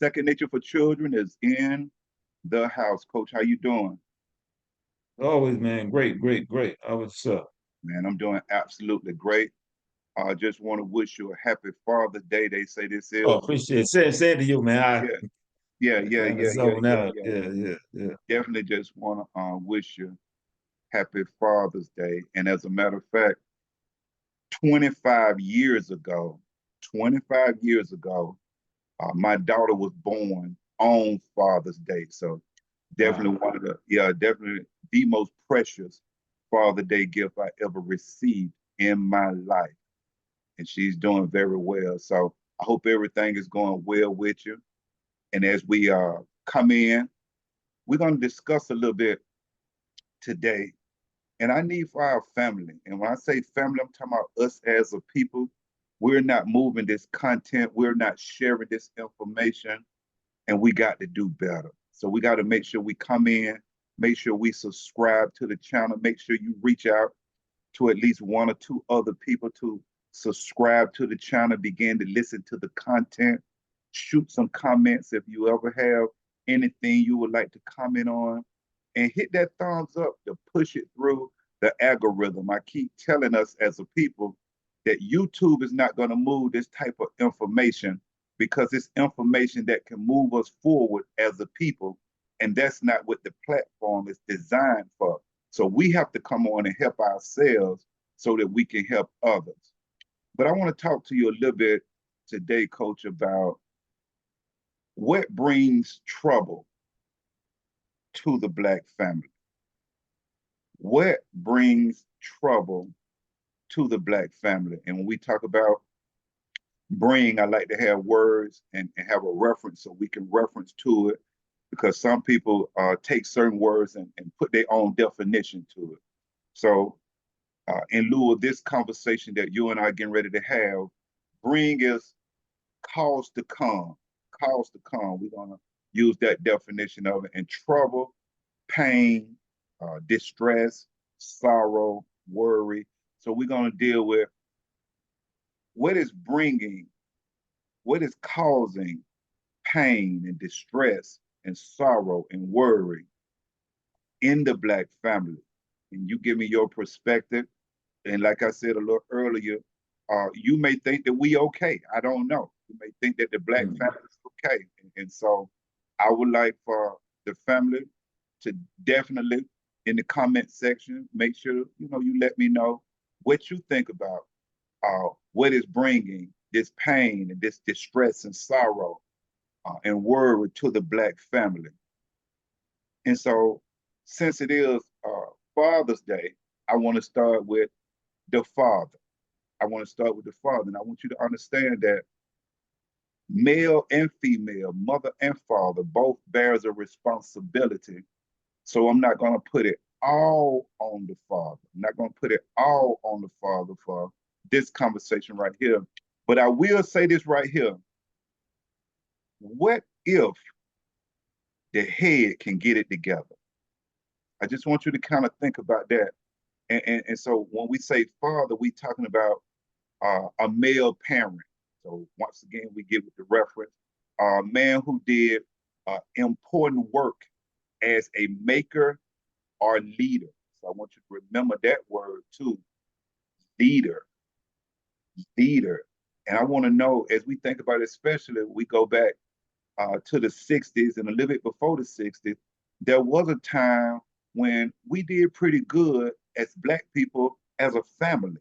Second Nature for Children is in the house. Coach, how you doing? Always, man. Great, great, great. What's up? Man, I'm doing absolutely great. I just want to wish you a happy Father's Day. They say this Oh, is, appreciate it. Say it to you, man. yeah, yeah, I yeah, kind of yeah, yeah, zoned yeah, out. yeah. Yeah. Definitely just want to wish you happy Father's Day. And as a matter of fact, 25 years ago, 25 years ago, my daughter was born on Father's Day. So definitely Wow. one of the, yeah, definitely the most precious Father Day gift I ever received in my life. And she's doing very well. So I hope everything is going well with you. And as we come in, we're going to discuss a little bit today. And I need for our family. And when I say family, I'm talking about us as a people. We're not moving this content, we're not sharing this information, and we got to do better. So we got to make sure we come in, make sure we subscribe to the channel, make sure you reach out to at least one or two other people to subscribe to the channel, begin to listen to the content, shoot some comments if you ever have anything you would like to comment on, and hit that thumbs up to push it through the algorithm. I keep telling us as a people that YouTube is not going to move this type of information because it's information that can move us forward as a people. And that's not what the platform is designed for. So we have to come on and help ourselves so that we can help others. But I want to talk to you a little bit today, Coach, about what brings trouble to the Black family. What brings trouble to the Black family? And when we talk about bring, I like to have words and have a reference so we can reference to it because some people take certain words and put their own definition to it. So in lieu of this conversation that you and I are getting ready to have, bring is cause to come, cause to come. We're going to use that definition of it. And trouble, pain, distress, sorrow, worry. So we're going to deal with what is bringing, what is causing pain and distress and sorrow and worry in the Black family. And you give me your perspective. And like I said a little earlier, you may think that we okay. I don't know. You may think that the Black Mm. family is okay. And so I would like for the family to definitely in the comment section, make sure, you let me know what you think about what is bringing this pain and this distress and sorrow and worry to the Black family. And so since it is Father's Day, I want to start with the father. I want to start with the father. And I want you to understand that male and female, mother and father, both bears a responsibility. So I'm not going to put it all on the father. I'm not going to put it all on the father for this conversation right here. But I will say this right here. What if the head can get it together? I just want you to kind of think about that. And so when we say father, we talking about a male parent. So once again, we give it the reference, a man who did important work as a maker or leader. So I want you to remember that word too, leader, leader. And I want to know as we think about it, especially we go back to the 60s and a little bit before the 60s, there was a time when we did pretty good as Black people as a family.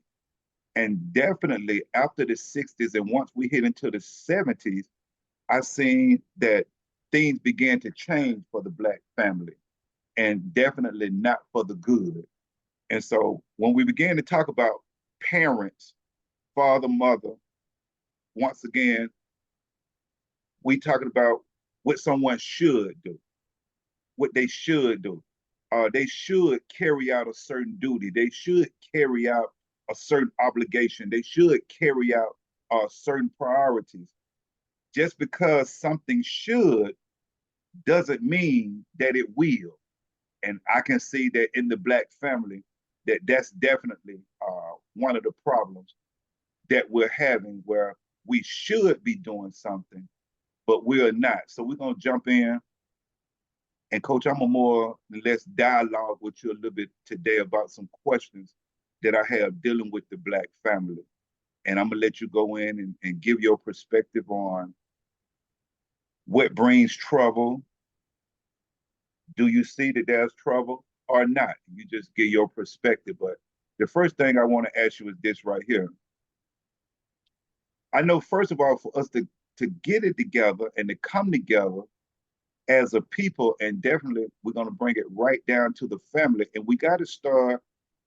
And definitely after the 60s and once we hit into the 70s, I seen that things began to change for the Black family and definitely not for the good. And so when we began to talk about parents, father, mother, once again, we talking about what someone should do, what they should do. They should carry out a certain duty. They should carry out a certain obligation. They should carry out certain priorities. Just because something should doesn't mean that it will. And I can see that in the Black family, that's definitely one of the problems that we're having where we should be doing something, but we are not. So we're gonna jump in. And Coach, I'm a more or less dialogue with you a little bit today about some questions that I have dealing with the Black family. And I'm gonna let you go in and give your perspective on what brings trouble. Do you see that there's trouble or not? You just give your perspective. But the first thing I want to ask you is this right here. I know, first of all, for us to get it together and to come together as a people, and definitely we're going to bring it right down to the family, and we got to start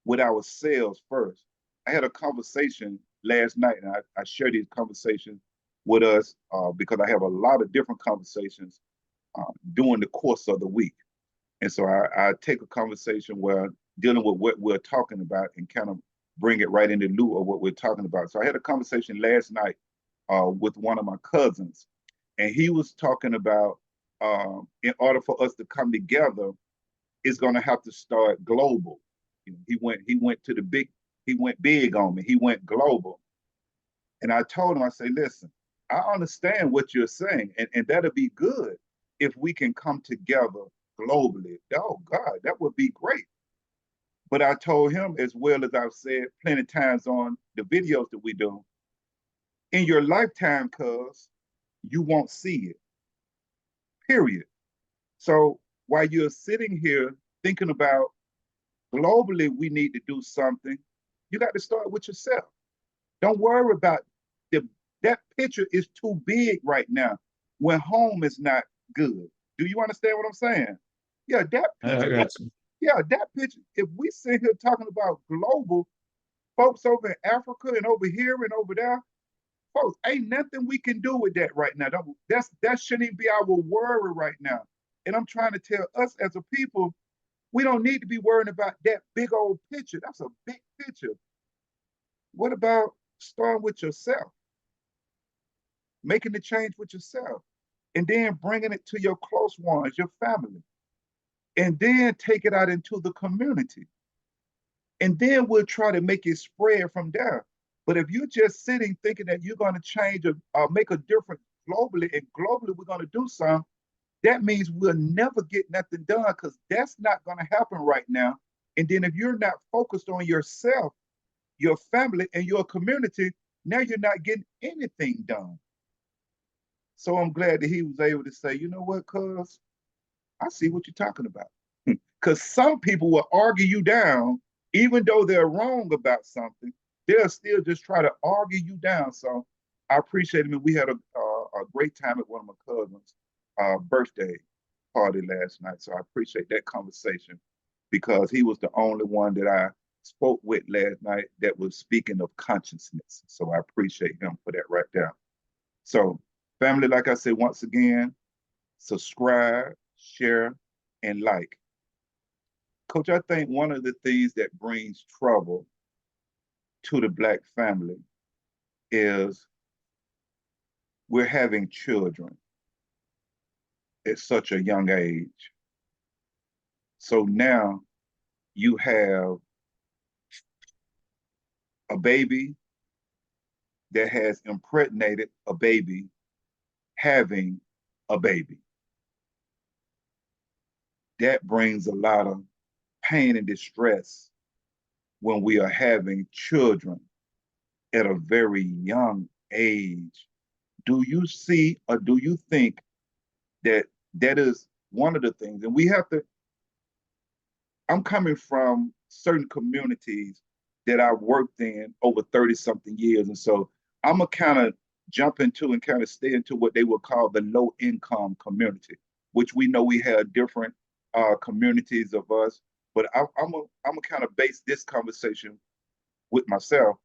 with ourselves first. I had a conversation last night, and I share these conversations with us because I have a lot of different conversations during the course of the week. And so I take a conversation where dealing with what we're talking about and kind of bring it right into lieu of what we're talking about. So I had a conversation last night with one of my cousins, and he was talking about in order for us to come together, it's going to have to start global. You know, he went big on me. He went global, and I told him, I say, listen, I understand what you're saying, and that'll be good if we can come together globally. Oh God, that would be great. But I told him, as well as I've said plenty of times on the videos that we do, in your lifetime, cuz you won't see it. Period. So while you're sitting here thinking about globally, we need to do something, you got to start with yourself. Don't worry about the that picture is too big right now when home is not good. Do you understand what I'm saying? Yeah, that I picture, got you. yeah, that picture. If we sit here talking about global, folks over in Africa and over here and over there, folks, ain't nothing we can do with that right now. That shouldn't even be our worry right now. And I'm trying to tell us as a people, we don't need to be worrying about that big old picture. That's a big picture. What about starting with yourself, making the change with yourself, and then bringing it to your close ones, your family, and then take it out into the community. And then we'll try to make it spread from there. But if you're just sitting thinking that you're going to change or make a difference globally, and globally we're going to do something, that means we'll never get nothing done because that's not going to happen right now. And then if you're not focused on yourself, your family, and your community, now you're not getting anything done. So I'm glad that he was able to say, you know what, cuz I see what you're talking about. Because some people will argue you down, even though they're wrong about something, they'll still just try to argue you down. So I appreciate him. And we had a great time at one of my cousins' birthday party last night. So I appreciate that conversation because he was the only one that I spoke with last night that was speaking of consciousness. So I appreciate him for that right there. So, family, like I said, once again, subscribe, share, and like. Coach, I think one of the things that brings trouble to the Black family is we're having children at such a young age. So now you have a baby that has impregnated a baby having a baby. That brings a lot of pain and distress when we are having children at a very young age. Do you see or do you think that that is one of the things? And we have to, I'm coming from certain communities that I've worked in over 30 something years. And so I'm going to kind of jump into and kind of stay into what they would call the low income community, which we know we have different communities of us. But I'm gonna kind of base this conversation with myself,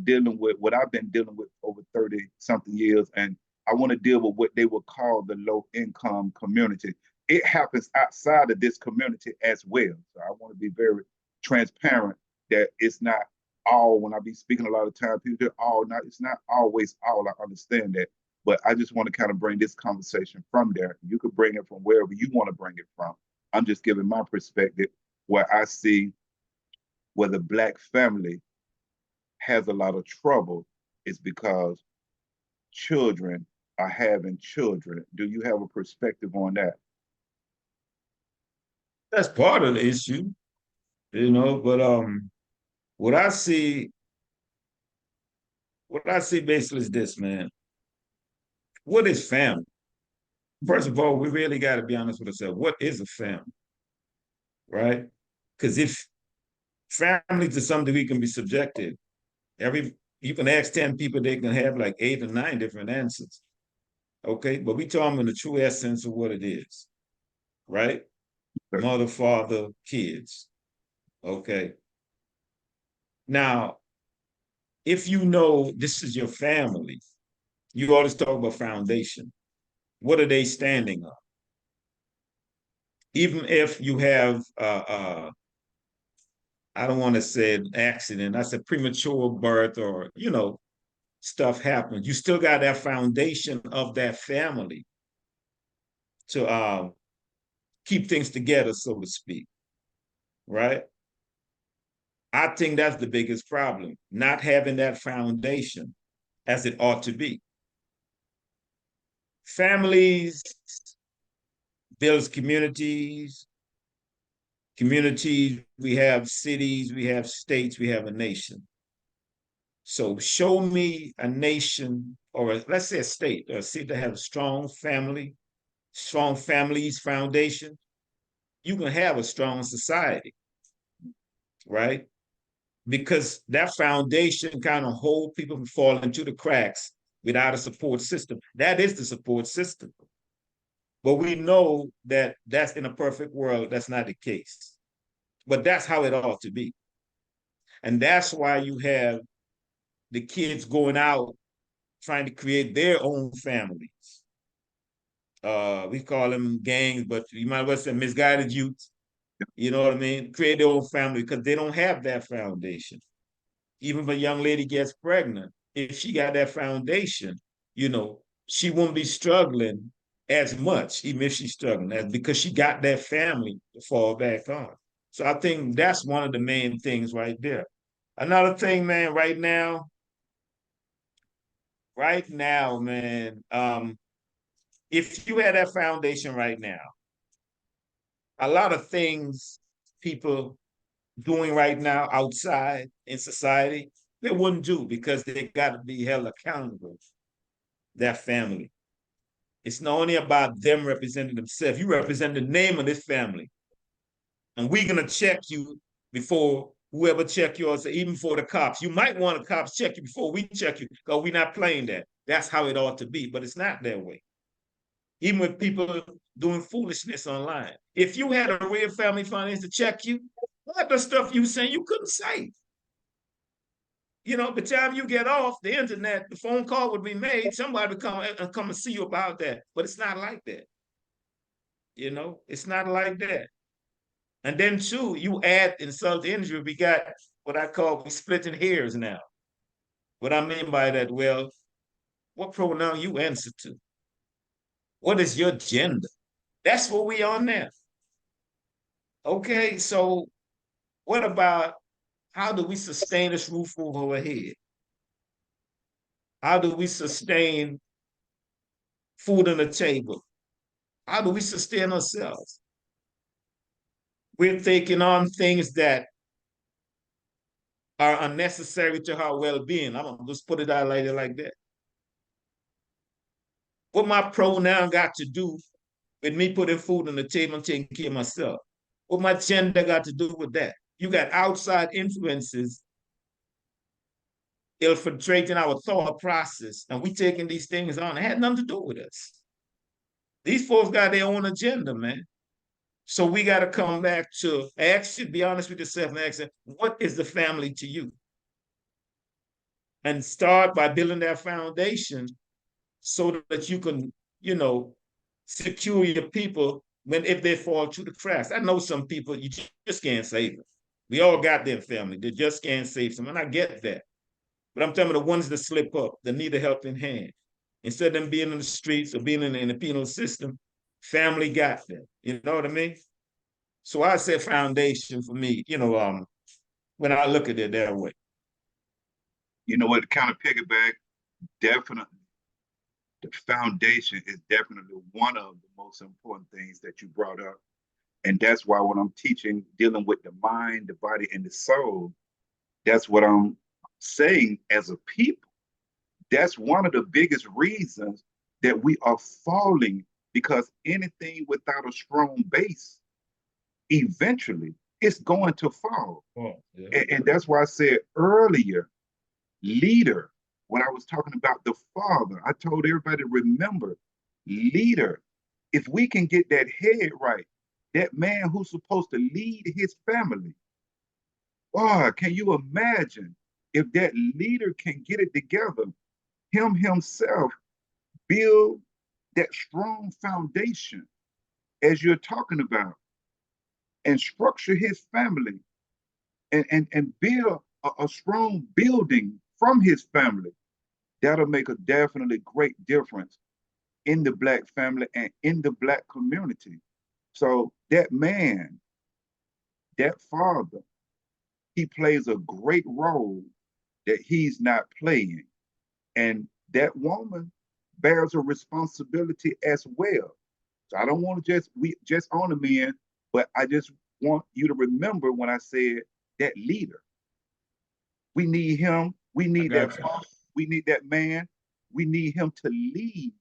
dealing with what I've been dealing with over 30 something years. And I want to deal with what they would call the low income community. It happens outside of this community as well. So I want to be very transparent that it's not all, when I be speaking a lot of time, people do all, not, it's not always all, I understand that. But I just want to kind of bring this conversation from there. You could bring it from wherever you want to bring it from. I'm just giving my perspective where I see where the Black family has a lot of trouble is because children are having children. Do you have a perspective on that? That's part of the issue, but what I see, what I see basically is this, man. What is family? First of all, we really got to be honest with ourselves. What is a family, right? Because if family to some degree can be subjective, every you can ask 10 people, they can have like 8 or 9 different answers. Okay. But we talking in the true essence of what it is, right? Mother, father, kids. Okay. Now, if you know this is your family, you always talk about foundation. What are they standing on? Even if you have, I don't want to say an accident, I said premature birth or, stuff happens, you still got that foundation of that family to keep things together, so to speak, right? I think that's the biggest problem, not having that foundation as it ought to be. Families builds communities, we have cities, we have states, we have a nation. So show me a nation or let's say a state or a city that has a strong family, strong families foundation, you can have a strong society, right? Because that foundation kind of hold people from falling into the cracks without a support system. That is the support system. But we know that that's in a perfect world, that's not the case. But that's how it ought to be. And that's why you have the kids going out trying to create their own families. We call them gangs, but you might well say misguided youth. You know what I mean? Create their own family because they don't have that foundation. Even if a young lady gets pregnant, if she got that foundation, she won't be struggling as much, even if she's struggling, because she got that family to fall back on. So I think that's one of the main things right there. Another thing, man, right now, man, if you had that foundation right now, a lot of things people doing right now outside in society, they wouldn't do because they got to be held accountable, that family. It's not only about them representing themselves, you represent the name of this family. And we're going to check you before whoever check yours, even for the cops. You might want the cops check you before we check you because we're not playing that. That's how it ought to be, but it's not that way. Even with people doing foolishness online. If you had a real family finance to check you, what the stuff you saying you couldn't say. The time you get off the internet, the phone call would be made. Somebody would come and see you about that. But it's not like that. It's not like that. And then too, you add insult to injury. We got what I call we splitting hairs now. What I mean by that, well, what pronoun you answer to? What is your gender? That's what we are now. Okay, so what about how do we sustain this roof over our head? How do we sustain food on the table? How do we sustain ourselves? We're taking on things that are unnecessary to our well-being. I'm gonna just put it out like that. What my pronoun got to do with me putting food on the table and taking care of myself? What my gender got to do with that? You got outside influences infiltrating our thought process, and we taking these things on. It had nothing to do with us. These folks got their own agenda, man. So we got to come back to actually be honest with yourself and ask, what is the family to you? And start by building that foundation so that you can, secure your people if they fall through the cracks. I know some people, you just can't save them. We all got their family. They just can't save them. And I get that. But I'm talking about the ones that slip up, that need a helping hand. Instead of them being in the streets or being in the penal system, family got them. You know what I mean? So I say foundation for me, when I look at it that way. You know what? Kind of piggyback, definitely The foundation is definitely one of the most important things that you brought up. And that's why when I'm teaching, dealing with the mind, the body, and the soul, that's what I'm saying as a people. That's one of the biggest reasons that we are falling, because anything without a strong base, eventually it's going to fall. Oh, yeah. And that's why I said earlier, leader, when I was talking about the father, I told everybody to remember, leader, if we can get that head right, that man who's supposed to lead his family, oh, can you imagine if that leader can get it together, him himself build that strong foundation as you're talking about, and structure his family, and build a strong building from his family, that'll make a definitely great difference in the Black family and in the Black community. So that man, that father, he plays a great role that he's not playing. And that woman bears a responsibility as well. So I don't want to just on the men, but I just want you to remember when I said that leader. We need him. We I need that got you. father. We need that man. We need him to lead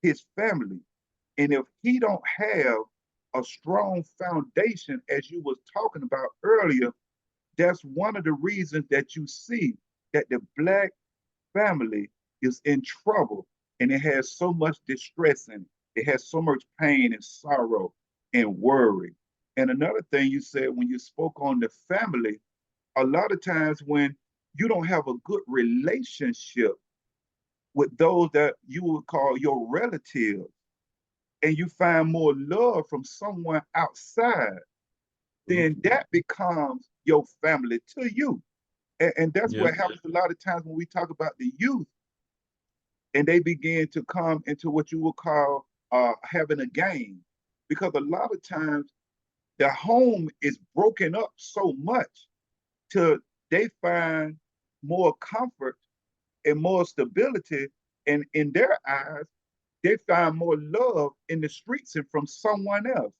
his family. And if he don't have a strong foundation, as you was talking about earlier, that's one of the reasons that you see that the Black family is in trouble, and it has so much distress in it. It has so much pain and sorrow and worry. And another thing you said when you spoke on the family, a lot of times when you don't have a good relationship with those that you would call your relatives, and you find more love from someone outside, then that becomes your family to you. And that's Yeah. what happens a lot of times when we talk about the youth, and they begin to come into what you would call having a game. Because a lot of times the home is broken up so much till they find more comfort and more stability. And in their eyes, they find more love in the streets and from someone else.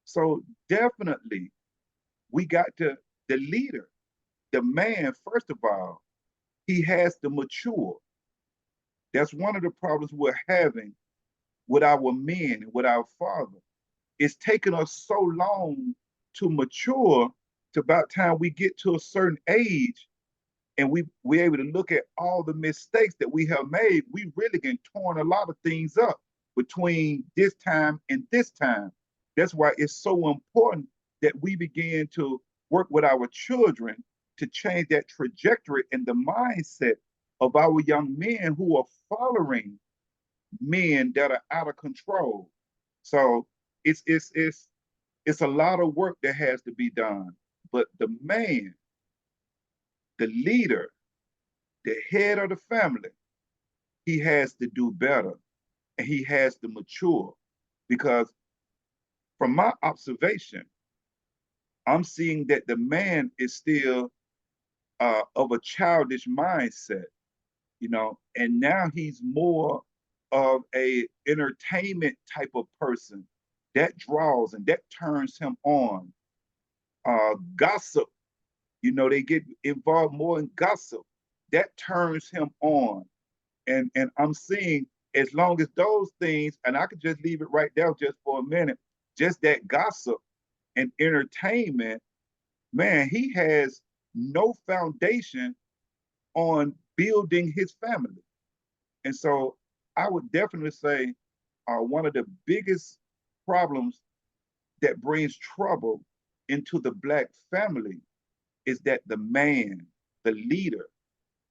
So definitely, we got to, the leader, the man, first of all, he has to mature. That's one of the problems we're having with our men and with our father. It's taken us so long to mature, to about time we get to a certain age and we're able to look at all the mistakes that we have made. We really can torn a lot of things up between this time and this time. That's why it's so important that we begin to work with our children to change that trajectory and the mindset of our young men who are following men that are out of control. So it's a lot of work that has to be done. But the man, the leader, the head of the family, he has to do better, and he has to mature, because from my observation, I'm seeing that the man is still of a childish mindset, and now he's more of a entertainment type of person that draws and that turns him on. Gossip, they get involved more in gossip. That turns him on. And I'm seeing, as long as those things, and I could just leave it right there just for a minute, just that gossip and entertainment, man, he has no foundation on building his family. And so I would definitely say one of the biggest problems that brings trouble into the Black family is that the man, the leader,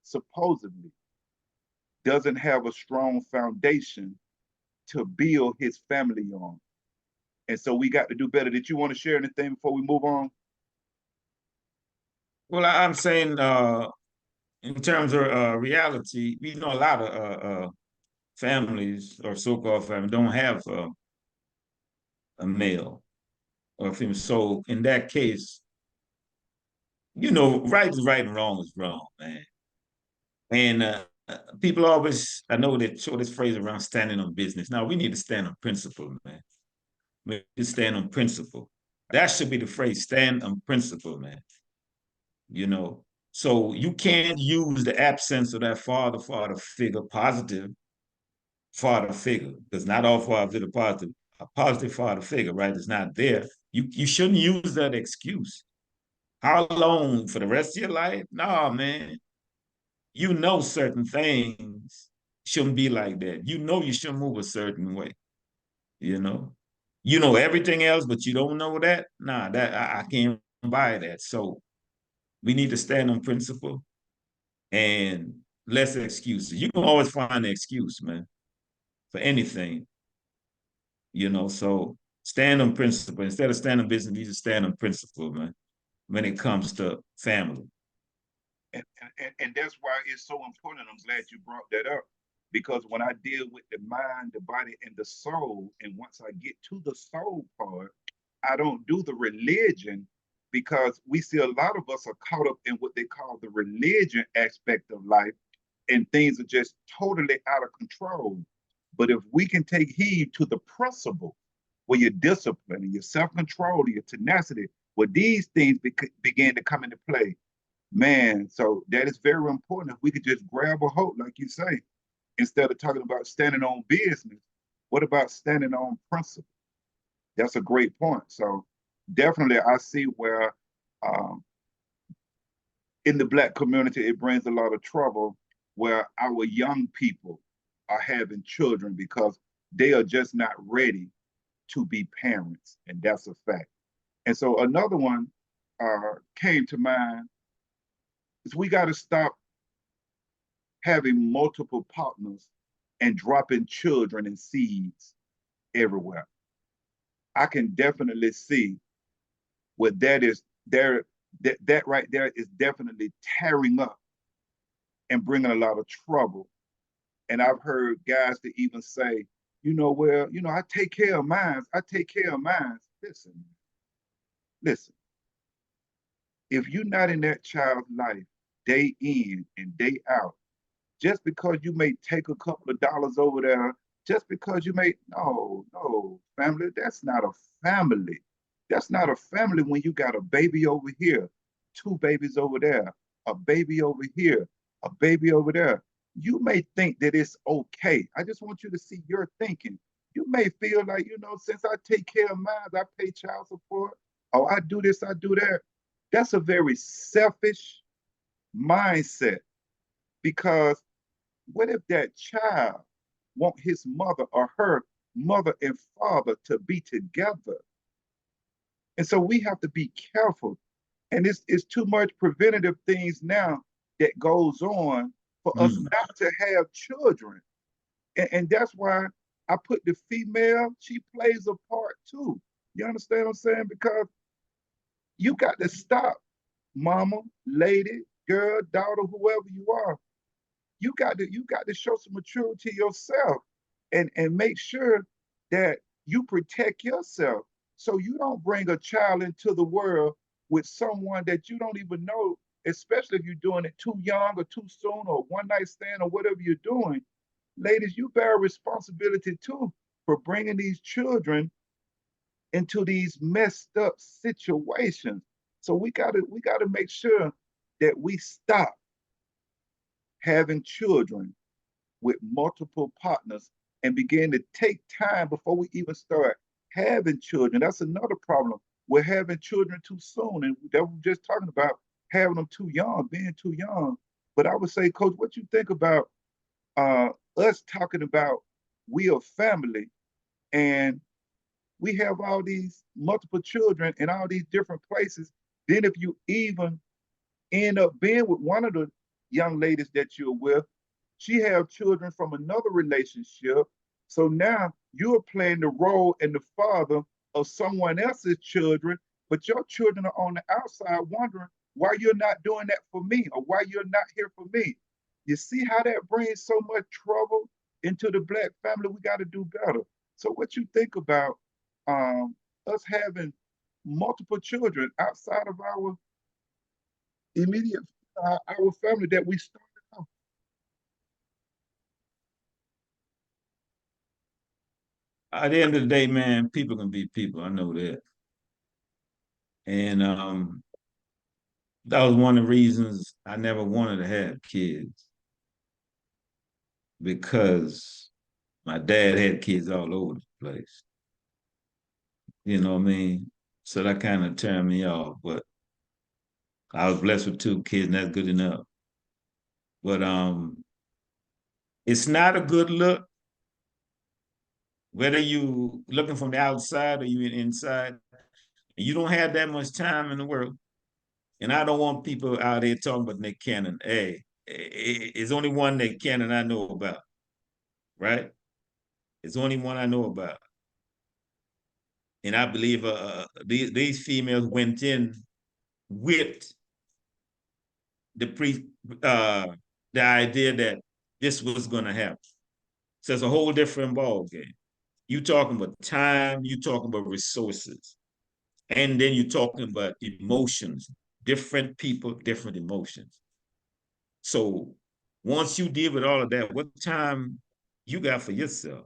supposedly doesn't have a strong foundation to build his family on. And so we got to do better. Did you want to share anything before we move on? Well, I'm saying in terms of reality, we know a lot of families or so-called families don't have a male or a female. So in that case, right is right and wrong is wrong, man. And People always, I know they throw this phrase around standing on business. Now we need to stand on principle, man. We need to stand on principle. That should be the phrase, stand on principle, man. You know, so you can't use the absence of that father figure, positive father figure, because not all fathers are positive. A positive father figure, right, is not there. You shouldn't use that excuse. How long for the rest of your life? No, man. You know certain things shouldn't be like that. You know you shouldn't move a certain way. You know, you know everything else, but you don't know that. Nah, that I can't buy that. So we need to stand on principle and less excuses. You can always find an excuse, man, for anything. You know, so stand on principle instead of stand on business. You need to stand on principle, man, when it comes to family. And that's why it's so important. I'm glad you brought that up because when I deal with the mind, the body, and the soul, and once I get to the soul part, I don't do the religion because we see a lot of us are caught up in what they call the religion aspect of life, and things are just totally out of control. But if we can take heed to the principle where your discipline and your self control and your tenacity, where these things begin to come into play, man, so that is very important. If we could just grab a hold, like you say, instead of talking about standing on business, what about standing on principle? That's a great point. So definitely, I see where um, in the Black community it brings a lot of trouble, where our young people are having children because they are just not ready to be parents, and that's a fact. And so another one came to mind is we got to stop having multiple partners and dropping children and seeds everywhere. I can definitely see where that is there. That right there is definitely tearing up and bringing a lot of trouble. And I've heard guys to even say, well, I take care of mine. I take care of mine. Listen, listen. If you're not in that child's life day in and day out, just because you may take a couple of dollars over there, just because you may, no, family, that's not a family. That's not a family when you got a baby over here, two babies over there, a baby over here, a baby over there. You may think that it's okay. I just want you to see your thinking. You may feel like, since I take care of mine, I pay child support, or I do this, I do that. That's a very selfish mindset because what if that child want his mother or her mother and father to be together? And so we have to be careful. And it's too much preventative things now that goes on for us Mm. not to have children. And that's why I put the female, she plays a part too. You understand what I'm saying? Because you got to stop, mama, lady, girl, daughter, whoever you are. You got to show some maturity yourself and make sure that you protect yourself so you don't bring a child into the world with someone that you don't even know, especially if you're doing it too young or too soon or one night stand or whatever you're doing. Ladies, you bear responsibility too for bringing these children into these messed up situations. So we got to make sure that we stop having children with multiple partners and begin to take time before we even start having children. That's another problem. We're having children too soon. And that we're just talking about having them too young, being too young. But I would say, Coach, what you think about uh, us talking about we are family and we have all these multiple children in all these different places. Then if you even end up being with one of the young ladies that you're with, she have children from another relationship. So now you're playing the role and the father of someone else's children, but your children are on the outside wondering why you're not doing that for me or why you're not here for me. You see how that brings so much trouble into the Black family? We got to do better. So what you think about us having multiple children outside of our immediate our family that we started off? At the end of the day, man, people can be people. I know that. And that was one of the reasons I never wanted to have kids because my dad had kids all over the place. You know what I mean? So that kind of turned me off. But I was blessed with two kids, and that's good enough. But it's not a good look, whether you looking from the outside or you inside. You don't have that much time in the world. And I don't want people out there talking about Nick Cannon. Hey, it's only one Nick Cannon I know about, right? It's only one I know about. And I believe these females went in with the pre the idea that this was going to happen. So it's a whole different ball game. You talking about time, you talking about resources, and then you're talking about emotions. Different people, different emotions. So once you deal with all of that, what time you got for yourself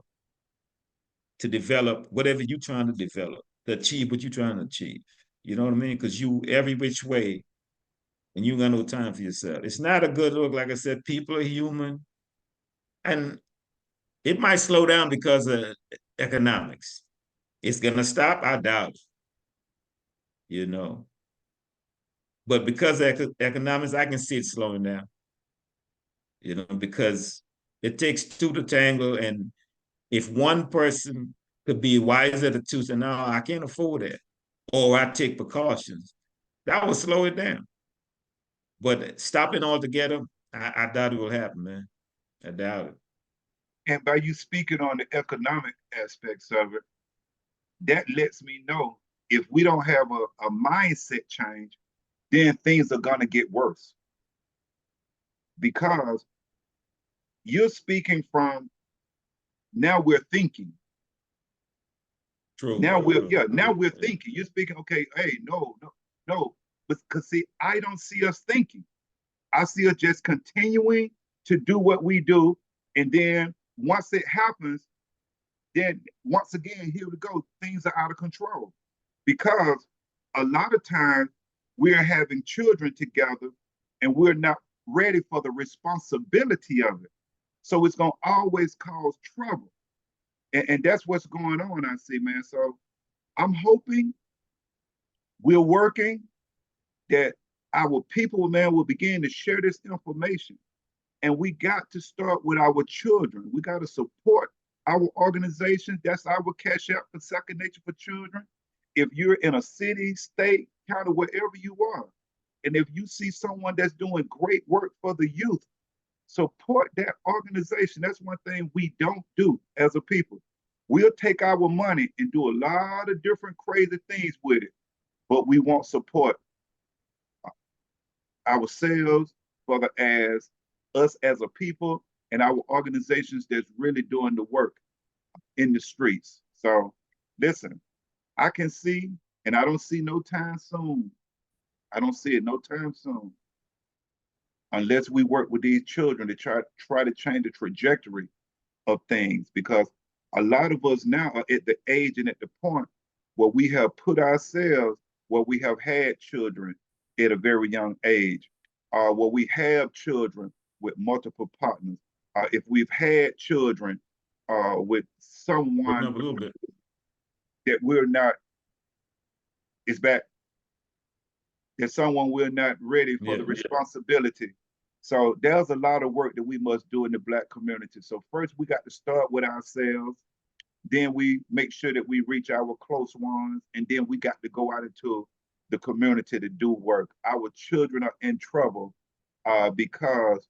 to develop whatever you're trying to develop, to achieve what you're trying to achieve? You know what I mean? Because you every which way, and you got no time for yourself. It's not a good look. Like I said, people are human, and it might slow down because of economics. It's gonna stop. I doubt it. You know, but because of economics, I can see it slowing down. You know, because it takes two to tangle, and if one person could be wiser to two, say, no, I can't afford that, or I take precautions, that would slow it down. But stopping altogether, I doubt it will happen, man. I doubt it. And by you speaking on the economic aspects of it, that lets me know if we don't have a mindset change, then things are going to get worse because you're speaking from now we're thinking. True, Now we're, true. yeah, now we're thinking. You're speaking, okay, hey, no, no, no. Because see, I don't see us thinking. I see us just continuing to do what we do. And then once it happens, then once again, here we go, things are out of control. Because a lot of times we're having children together and we're not ready for the responsibility of it. So it's going to always cause trouble. And that's what's going on, I see, man. So I'm hoping we're working that our people, man, will begin to share this information. And we got to start with our children. We got to support our organization. That's our cash out for Second Nature for Children. If you're in a city, state, county, wherever you are, and if you see someone that's doing great work for the youth, support that organization. That's one thing we don't do as a people. We'll take our money and do a lot of different crazy things with it, but we won't support ourselves, whether as us as a people and our organizations that's really doing the work in the streets. So listen, I can see, and I don't see no time soon. I don't see it no time soon, unless we work with these children to try to change the trajectory of things. Because a lot of us now are at the age and at the point where we have put ourselves, where we have had children at a very young age, where we have children with multiple partners, if we've had children with Breaking someone up a little bit. that we're not, is back, that someone we're not ready for Yeah, the responsibility. So there's a lot of work that we must do in the Black community. So first we got to start with ourselves. Then we make sure that we reach our close ones. And then we got to go out into the community to do work. Our children are in trouble because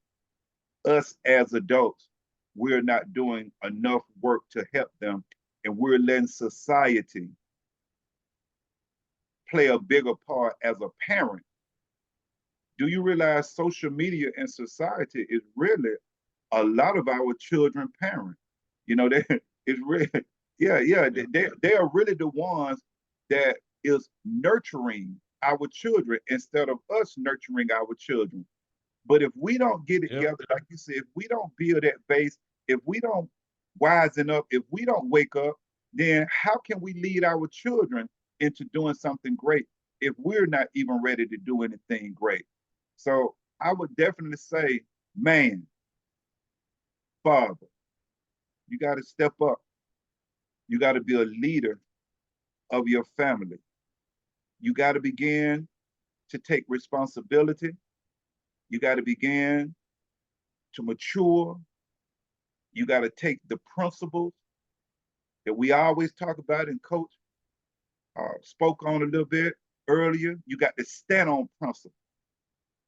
us as adults, we're not doing enough work to help them. And we're letting society play a bigger part as a parent. Do you realize social media and society is really a lot of our children parent? You know, they it's really, yeah, yeah, they are really the ones that is nurturing our children instead of us nurturing our children. But if we don't get it yep. together, like you said, if we don't build that base, if we don't wisen up, if we don't wake up, then how can we lead our children into doing something great if we're not even ready to do anything great? So I would definitely say, man, father, you got to step up. You got to be a leader of your family. You got to begin to take responsibility. You got to begin to mature. You got to take the principles that we always talk about, and Coach spoke on a little bit earlier. You got to stand on principle.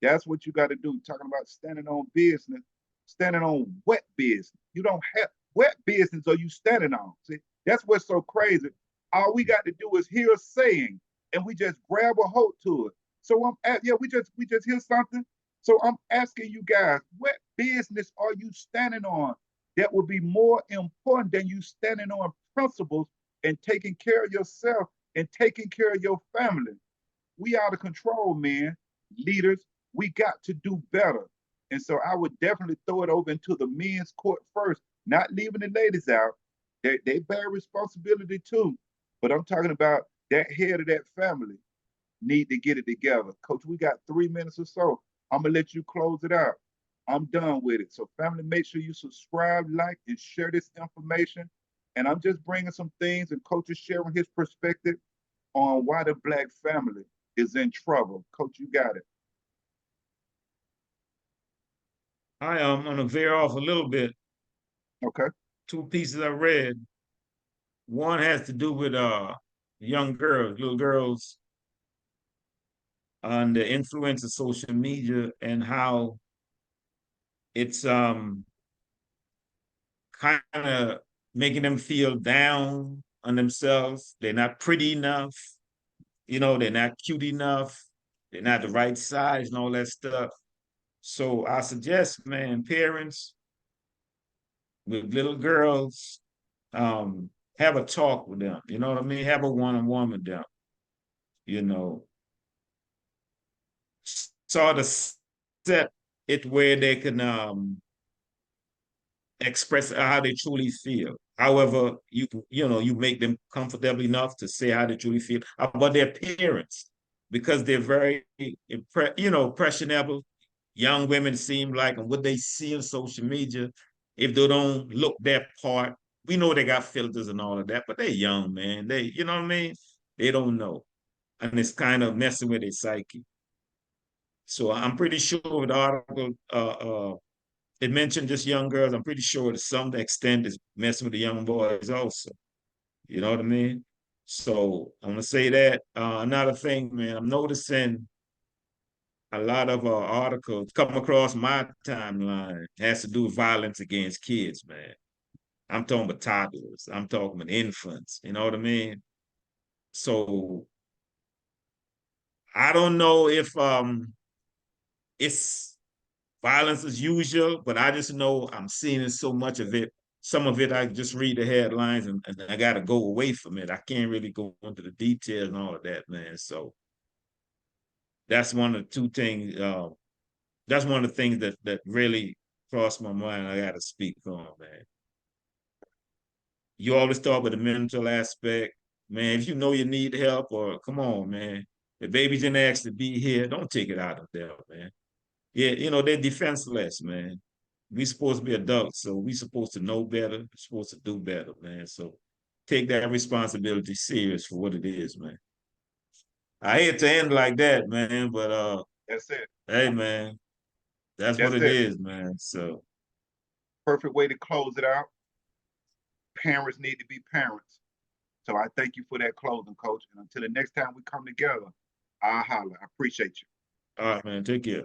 That's what you got to do. Talking about standing on business, standing on wet business. You don't have wet business, are you standing on? See, that's what's so crazy. All we got to do is hear a saying, and we just grab a hold to it. So yeah, we just hear something. So I'm asking you guys, what business are you standing on that will be more important than you standing on principles and taking care of yourself and taking care of your family? We out of control, man. Leaders, we got to do better. And so I would definitely throw it over into the men's court first, not leaving the ladies out. They bear responsibility too. But I'm talking about that head of that family need to get it together. Coach, we got 3 minutes or so. I'm going to let you close it out. I'm done with it. So family, make sure you subscribe, like, and share this information. And I'm just bringing some things, and Coach is sharing his perspective on why the Black family is in trouble. Coach, you got it. I am going to veer off a little bit. Okay. Two pieces I read. One has to do with young girls, little girls, on the influence of social media and how it's kind of making them feel down on themselves. They're not pretty enough, they're not cute enough, they're not the right size and all that stuff. So I suggest, man, parents with little girls, have a talk with them. You know what I mean? Have a one-on-one with them. You know, sort of set it where they can express how they truly feel. However, you make them comfortable enough to say how they truly feel about their parents, because they're very impressionable. Young women seem like, and what they see on social media, if they don't look that part, we know they got filters and all of that, but they're young, man. You know what I mean? They don't know. And it's kind of messing with their psyche. So I'm pretty sure the article it mentioned just young girls. I'm pretty sure to some extent it's messing with the young boys also. You know what I mean? So I'm gonna say that. Another thing, man, I'm noticing a lot of articles come across my timeline has to do with violence against kids, man. I'm talking about toddlers. I'm talking about infants. You know what I mean? So I don't know if it's violence as usual, but I just know I'm seeing so much of it. Some of it I just read the headlines and I got to go away from it. I can't really go into the details and all of that, man. So that's one of the two things. That's one of the things that really crossed my mind. I got to speak on, man. You always talk about the mental aspect, man. If you know you need help, or come on, man. The baby's in asked to be here. Don't take it out of them, man. Yeah, they're defenseless, man. We supposed to be adults, so we supposed to know better. We're supposed to do better, man. So take that responsibility serious for what it is, man. I hate to end like that, man, but That's it. hey, man, that's what That's it it. is, man. So Perfect way to close it out. Parents need to be parents. So I thank you for that closing, Coach. And until the next time we come together, I'll holler. I appreciate you. all right, man, take care.